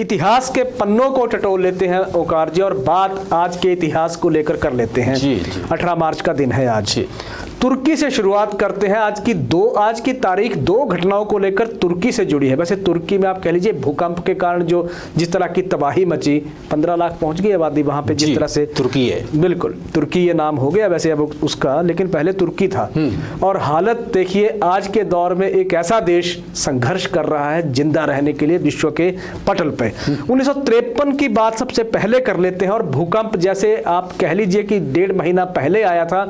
इतिहास के पन्नों को टटोल लेते हैं ओकार जी और बात आज के इतिहास को लेकर कर लेते हैं। 18 मार्च का दिन है आज। तुर्की से शुरुआत करते हैं। आज की तारीख 2 घटनाओं को लेकर तुर्की से जुड़ी है। वैसे तुर्की में आप कह लीजिए भूकंप के कारण जो जिस तरह की तबाही मची, 15 लाख पहुंच गई आबादी वहां पे, जिस तरह से तुर्की है, बिल्कुल तुर्की ये नाम हो गया वैसे अब उसका, लेकिन पहले तुर्की था। और हालत देखिए, आज के दौर में एक ऐसा देश संघर्ष कर रहा है जिंदा रहने के लिए विश्व के पटल पे। 1953 की बात सबसे पहले कर लेते हैं। और भूकंप जैसे आप कह लीजिए कि 1.5 महीना पहले आया था,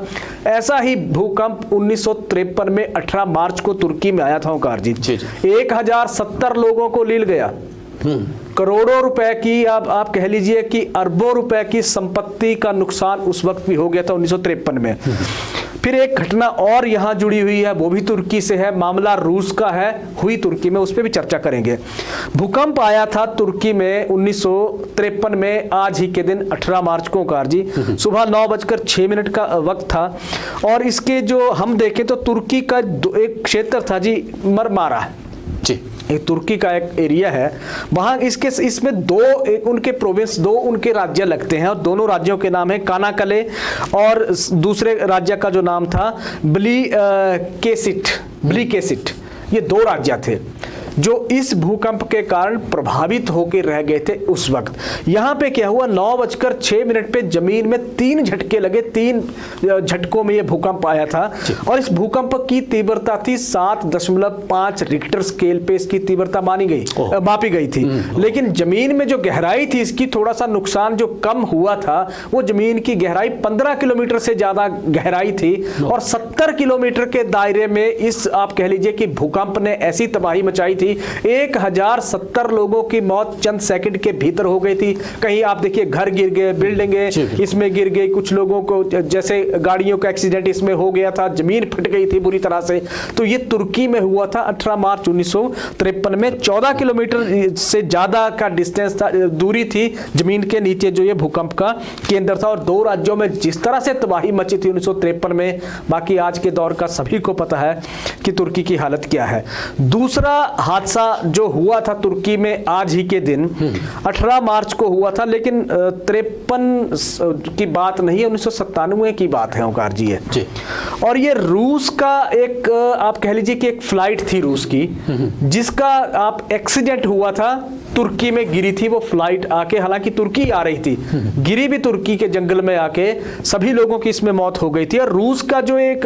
ऐसा ही भूकंप 1953 में 18 मार्च को तुर्की में आया था ओकार जी। 1070 लोगों को लील गया। करोड़ों रुपए की आप कह लीजिए कि अरबों रुपए की संपत्ति का नुकसान उस वक्त भी हो गया था 1953 में। फिर एक घटना और यहां जुड़ी हुई है, वो भी तुर्की से है, मामला रूस का है, हुई तुर्की में, उस पर भी चर्चा करेंगे। भूकंप आया था तुर्की में 1953 में, आज ही के दिन 18 मार्च को ओकार जी, सुबह 9:06 का वक्त था। और इसके जो हम देखें तो तुर्की का एक क्षेत्र था जी, मरमारा जी, एक तुर्की का एक एरिया है वहां। इसमें उनके प्रोविंस, 2 उनके राज्य लगते हैं और दोनों राज्यों के नाम है कानाकले और दूसरे राज्य का जो नाम था ब्लीकेसिट। ये 2 राज्य थे जो इस भूकंप के कारण प्रभावित होकर रह गए थे उस वक्त। यहां पे क्या हुआ, 9:06 पे जमीन में 3 झटके लगे। 3 झटकों में यह भूकंप आया था और इस भूकंप की तीव्रता थी 7.5 रिक्टर स्केल पे इसकी तीव्रता मापी गई थी। लेकिन जमीन में जो गहराई थी इसकी, थोड़ा सा नुकसान जो कम हुआ था, वो जमीन की गहराई 15 किलोमीटर से ज्यादा गहराई थी और 70 किलोमीटर के दायरे में इस आप कह लीजिए कि भूकंप ने ऐसी तबाही मचाई थी। 1070 लोगों की मौत चंद सेकंड के भीतर हो गई थी। कहीं आप देखिए घर गिर गए, बिल्डिंगें इसमें गिर गई, कुछ लोगों को जैसे गाड़ियों का एक्सीडेंट इसमें हो गया था, जमीन फट गई थी बुरी तरह से। तो ये तुर्की में हुआ था 18 मार्च 1953 में। 14 किलोमीटर से ज्यादा का डिस्टेंस था, दूरी थी जमीन के नीचे जो ये भूकंप का केंद्र था। और 2 राज्यों में जिस तरह से तबाही मची थी 1953 में, बाकी आज के दौर का सभी को पता है कि तुर्की की हालत क्या है। दूसरा हादसा जो हुआ था तुर्की में आज ही के दिन 18 मार्च को हुआ था, लेकिन 53 की बात नहीं है, 1997 की बात है ओकार जी है। और ये रूस का एक आप कह लीजिए कि एक फ्लाइट थी रूस की, जिसका आप एक्सीडेंट हुआ था, तुर्की में गिरी थी वो फ्लाइट आके, हालांकि तुर्की आ रही थी, गिरी भी तुर्की के जंगल में आके, सभी लोगों की इसमें मौत हो गई थी। और रूस का जो एक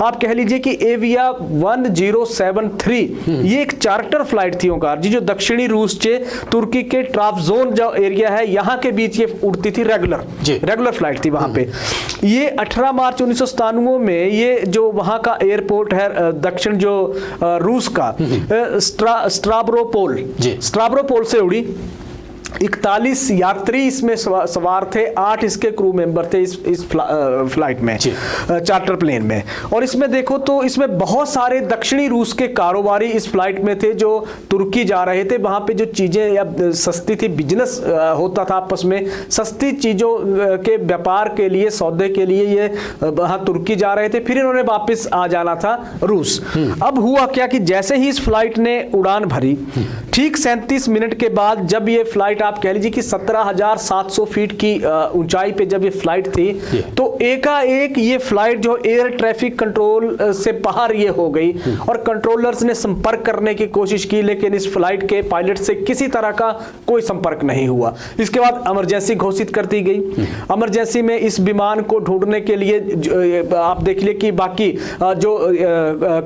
आप कह लीजिए कि एविया 1073 ये एक चार्टर फ्लाइट थी ओकार जी, जो दक्षिणी रूस से तुर्की के ट्राब्जोन जो एरिया है यहां के बीच ये उड़ती थी, रेगुलर फ्लाइट थी वहां पे। ये 18 मार्च 1997 में ये जो वहां का एयरपोर्ट है दक्षिण जो रूस का स्ट्राब्रोपोल से उड़ी। 41 यात्री इसमें सवार थे, 8 इसके क्रू मेंबर थे इस फ्लाइट में, चार्टर प्लेन में। और इसमें देखो तो इसमें बहुत सारे दक्षिणी रूस के कारोबारी इस फ्लाइट में थे जो तुर्की जा रहे थे। वहां पे जो चीजें अब सस्ती थी, बिजनेस होता था आपस में, सस्ती चीजों के व्यापार के लिए, सौदे के लिए ये वहां तुर्की जा रहे थे, फिर इन्होंने वापस आ जाना था रूस। अब हुआ क्या कि जैसे ही इस फ्लाइट ने उड़ान भरी, ठीक 37 मिनट के बाद जब ये फ्लाइट आप कह लीजिए कि 17,700 फीट की ऊंचाई पे जब ये फ्लाइट थी, तो एकाएक ये फ्लाइट जो एयर ट्रैफिक कंट्रोल से बाहर ये हो गई और कंट्रोलर्स ने संपर्क करने की कोशिश की, लेकिन इस फ्लाइट के पायलट से किसी तरह का कोई संपर्क नहीं हुआ। इसके बाद इमरजेंसी घोषित कर दी गई। इमरजेंसी में इस विमान को ढूंढने के लिए आप देख लिए कि बाकी जो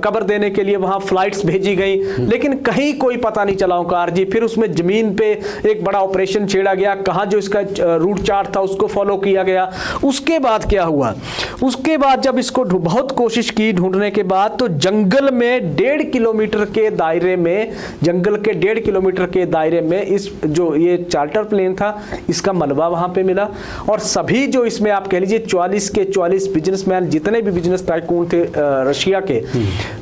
कवर देने के लिए वहां फ्लाइट्स भेजी गई, लेकिन कहीं कोई पता नहीं चला ओकार जी। फिर उसमें जमीन पे एक बड़ा ऑपरेशन छेड़ा गया, कहां जो इसका रूट चार्ट था उसको फॉलो किया गया। उसके बाद क्या हुआ, उसके बाद जब इसको बहुत कोशिश की ढूंढने के बाद, तो जंगल में 1.5 किलोमीटर के दायरे में, जंगल के 1.5 किलोमीटर के दायरे में इस जो ये चार्टर प्लेन था इसका मलबा वहां पे मिला। और सभी जो इसमें आप कह लीजिए 44 के 44 बिजनेसमैन, जितने भी बिजनेस टाइकून थे रशिया के,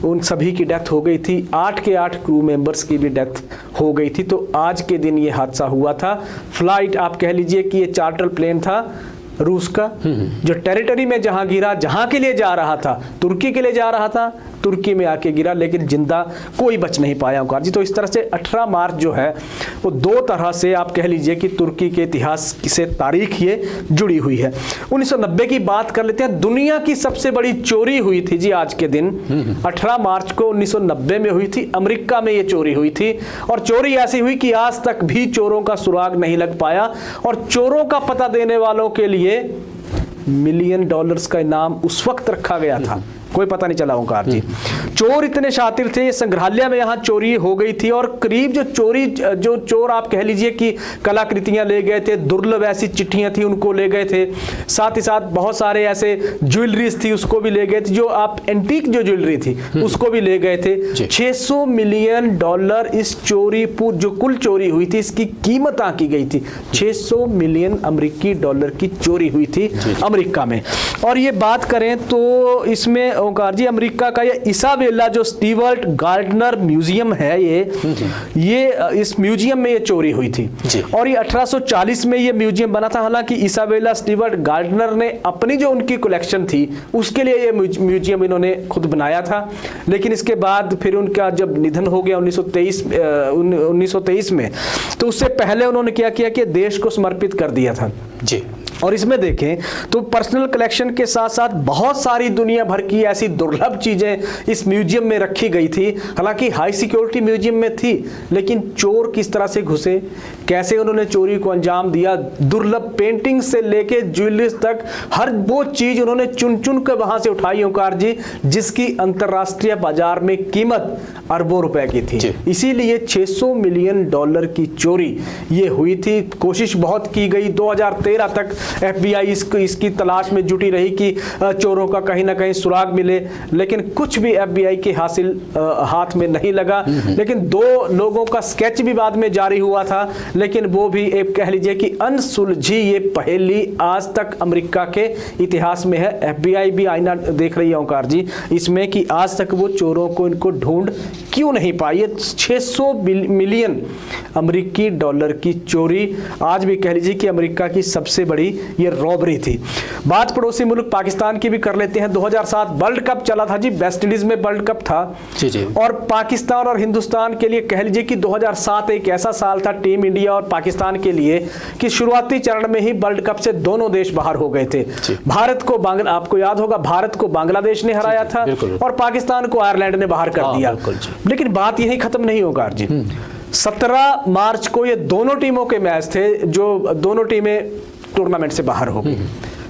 उन सभी की डेथ हो गई थी। 8 के 8 क्रू मेंबर्स की भी डेथ हो गई थी। तो आज के दिन ये हादसा हुआ था। फ्लाइट आप कह लीजिए कि ये चार्टर प्लेन था रूस का, जो टेरिटरी में जहां गिरा, जहां के लिए जा रहा था, तुर्की के लिए जा रहा था, तुर्की में आके गिरा, लेकिन जिंदा कोई बच नहीं पाया ओंकार जी। तो इस तरह से 18 मार्च जो है वो दो तरह से आप कह लीजिए कि तुर्की के इतिहास से तारीख ये जुड़ी हुई है। 1990 की बात कर लेते हैं। दुनिया की सबसे बड़ी चोरी हुई थी जी आज के दिन, 18 मार्च को 1990 में हुई थी। अमेरिका में ये चोरी हुई थी और चोरी ऐसी हुई कि आज तक भी चोरों का सुराग नहीं लग पाया और चोरों का पता देने वालों के लिए $1 मिलियन का इनाम उस वक्त रखा गया था, कोई पता नहीं चला ओंकार जी। चोर इतने शातिर थे, ये संग्रहालय में यहाँ चोरी हो गई थी और करीब जो चोर आप कह लीजिए कि कलाकृतियां ले गए थे, दुर्लभ ऐसी चिट्ठियां थी उनको ले गए थे, साथ ही साथ बहुत सारे ऐसे ज्वेलरीज थी उसको भी ले गए थे, जो आप एंटीक जो ज्वेलरी थी उसको भी ले गए थे। $600 मिलियन इस चोरी जो कुल चोरी हुई थी इसकी कीमत आंकी गई थी। $600 मिलियन अमेरिकी डॉलर की चोरी हुई थी अमेरिका में। और ये बात करें तो इसमें ओंकार जी अमेरिका का ये इसाबेला जो स्टीवर्ट गार्डनर म्यूजियम है, ये इस म्यूजियम में ये चोरी हुई थी और ये 1840 में ये म्यूजियम बना था। हालांकि इसाबेला स्टीवर्ट गार्डनर ने अपनी जो उनकी कलेक्शन थी उसके लिए ये म्यूजियम इन्होंने खुद बनाया था, लेकिन इसके बाद फिर उनका जब निधन हो गया 1923 में, तो उससे पहले उन्होंने क्या किया कि देश को समर्पित कर दिया था जी। और इसमें देखें तो पर्सनल कलेक्शन के साथ साथ बहुत सारी दुनिया भर की ऐसी दुर्लभ चीजें इस म्यूजियम में रखी गई थी। हालांकि हाई सिक्योरिटी म्यूजियम में थी, लेकिन चोर किस तरह से घुसे, कैसे उन्होंने चोरी को अंजाम दिया, दुर्लभ पेंटिंग से लेके ज्वेलरीज तक हर वो चीज उन्होंने चुन चुन कर वहां से उठाई ओंकार जी, जिसकी अंतरराष्ट्रीय बाजार में कीमत अरबों रुपए की थी। इसीलिए $600 मिलियन की चोरी ये हुई थी। कोशिश बहुत की गई, 2013 तक FBI इसकी तलाश में जुटी रही कि चोरों का कहीं ना कहीं सुराग मिले, लेकिन कुछ भी FBI के हाथ में नहीं लगा। लेकिन 2 लोगों का स्केच भी बाद में जारी हुआ था, लेकिन वो भी एक कह लीजिए कि अनसुलझी ये पहेली आज तक अमेरिका के इतिहास में है। FBI भी आईना देख रही है ओंकार जी इसमें कि आज तक वो चोरों को इनको ढूंढ क्यों नहीं पाई। 600 मिलियन अमेरिकी डॉलर की चोरी आज भी कह लीजिए कि अमेरिका की सबसे बड़ी ये रॉबरी थी। बात पड़ोसी मुल्क पाकिस्तान की भी कर लेते हैं। 2007 वर्ल्ड कप चला था जी, वेस्ट इंडीज में वर्ल्ड कप था जी। और पाकिस्तान और हिंदुस्तान के लिए कह लीजिए कि 2007 एक ऐसा साल था टीम इंडिया और पाकिस्तान के लिए कि शुरुआती चरण में ही वर्ल्ड कप से दोनों देश बाहर हो गए थे। भारत को आपको याद होगा भारत को बांग्लादेश ने हराया था और पाकिस्तान को आयरलैंड ने बाहर कर दिया। लेकिन बात यही खत्म नहीं होगा जी। 17 मार्च को ये दोनों टीमों के मैच थे जो दोनों टीमें टूर्नामेंट से बाहर हो गई।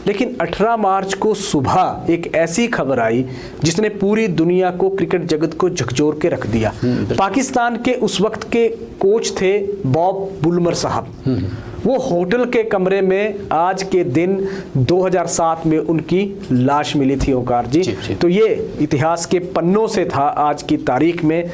लेकिन 18 मार्च को सुबह एक ऐसी खबर आई जिसने पूरी दुनिया को, क्रिकेट जगत को झकझोर के रख दिया। पाकिस्तान के उस वक्त के कोच थे बॉब बुलमर साहब। वो होटल के कमरे में आज के दिन 2007 में उनकी लाश मिली थी ओंकार जी। तो ये इतिहास के पन्नों से था आज की तारीख में।